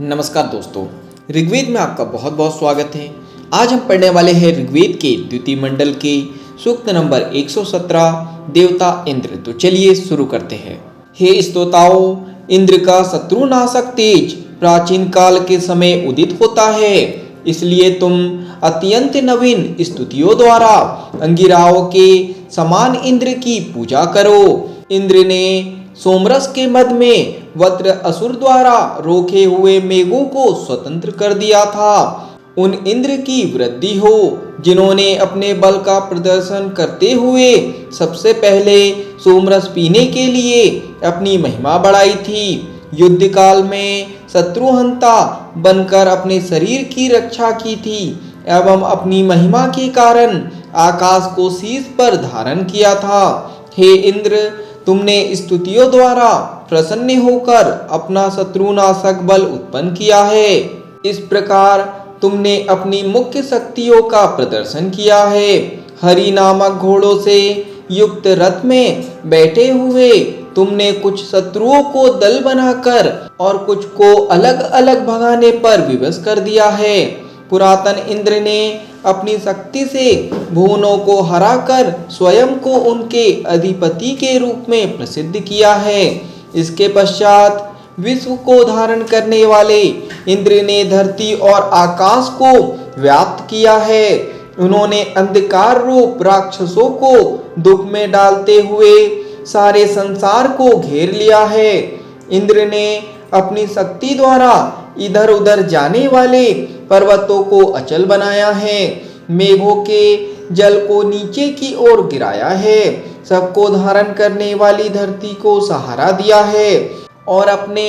नमस्कार दोस्तों, ऋग्वेद में आपका बहुत बहुत स्वागत है। आज हम पढ़ने वाले हैं ऋग्वेद के द्वितीय मंडल के सूक्त नंबर 117 देवता इंद्र। तो चलिए शुरू करते हैं। हे स्तोताओं, इंद्र का शत्रुनाशक तेज प्राचीन काल के समय उदित होता है, इसलिए तुम अत्यंत नवीन स्तुतियों द्वारा अंगिराओं के समान इंद्र की पूजा करो। इंद्र ने सोमरस के मद में वज्र असुर द्वारा रोके हुए मेघों को स्वतंत्र कर दिया था। उन इंद्र की वृद्धि हो जिन्होंने अपने बल का प्रदर्शन करते हुए सबसे पहले सोमरस पीने के लिए अपनी महिमा बढ़ाई थी। युद्ध काल में शत्रुहंता बनकर अपने शरीर की रक्षा की थी एवं अपनी महिमा के कारण आकाश को शीश पर धारण किया था। हे इंद्र, तुमने स्तुतियों द्वारा प्रसन्न होकर अपना शत्रुनाशक बल उत्पन्न किया है। इस प्रकार तुमने अपनी मुख्य शक्तियों का प्रदर्शन किया है। हरि नामक घोड़ों से युक्त रथ में बैठे हुए तुमने कुछ शत्रुओं को दल बनाकर और कुछ को अलग अलग भगाने पर विवश कर दिया है। पुरातन इंद्र ने अपनी शक्ति से भुवनों को हराकर स्वयं को उनके अधिपति के रूप में प्रसिद्ध किया है। इसके पश्चात विश्व को धारण करने वाले इंद्र ने धरती और आकाश को व्याप्त किया है। उन्होंने अंधकार रूप राक्षसों को दुख में डालते हुए सारे संसार को घेर लिया है। इंद्र ने अपनी शक्ति द्वारा इधर उधर जाने वाले पर्वतों को अचल बनाया है, मेघों के जल को नीचे की ओर गिराया है, सबको धारण करने वाली धरती को सहारा दिया है और अपने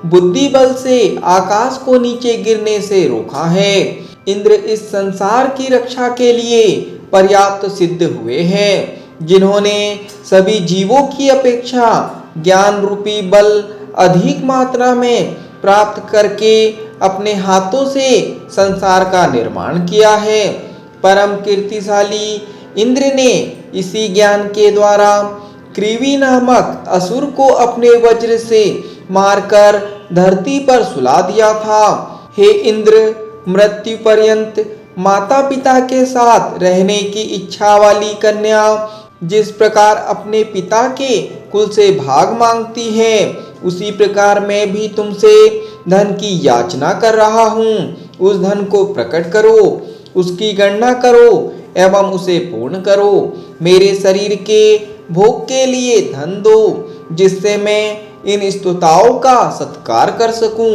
बुद्धि बल से आकाश को नीचे गिरने से रोका है। इंद्र इस संसार की रक्षा के लिए पर्याप्त सिद्ध हुए हैं, जिन्होंने सभी जीवों की अपेक्षा ज्ञान रूपी बल अधिक मात्रा में प्राप्त करके अपने हाथों से संसार का निर्माण किया है। परम कीर्तिशाली इंद्र ने इसी ज्ञान के द्वारा क्रीवी नामक असुर को अपने वज्र से मारकर धरती पर सुला दिया था। हे इंद्र, मृत्यु पर्यंत माता पिता के साथ रहने की इच्छा वाली कन्या जिस प्रकार अपने पिता के कुल से भाग मांगती है, उसी प्रकार मैं भी तुमसे धन की याचना कर रहा हूँ। उस धन को प्रकट करो, उसकी गणना करो एवं उसे पूर्ण करो। मेरे शरीर के भोग के लिए धन दो, जिससे मैं इन स्तुताओं का सत्कार कर सकूं।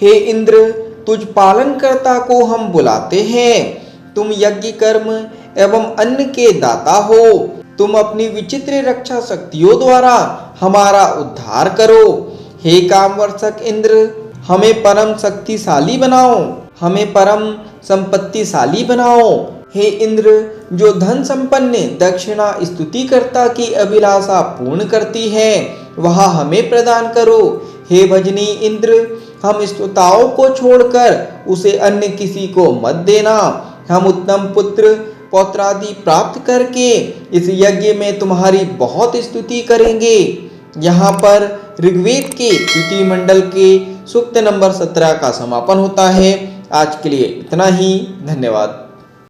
हे इंद्र, तुझ पालनकर्ता को हम बुलाते हैं। तुम यज्ञ कर्म एवं अन्न के दाता हो। तुम अपनी विचित्र रक्षा शक्तियों द्वारा हमारा उद्धार करो। हे कामवर्षक इंद्र, हमें परम शक्तिशाली बनाओ, हमें परम संपत्तिशाली बनाओ। हे इंद्र, जो धन संपन्न दक्षिणा स्तुतिकर्ता की अभिलाषा पूर्ण करती है, वह हमें प्रदान करो। हे भजनी इंद्र, हम स्तुताओं को छोड़कर उसे अन्य किसी को मत देना। हम उत्तम पुत्र पौत्रादि प्राप्त करके इस यज्ञ में तुम्हारी बहुत स्तुति करेंगे। यहाँ पर ऋग्वेद के द्वितीय मंडल के सूक्त नंबर 17 का समापन होता है। आज के लिए इतना ही। धन्यवाद।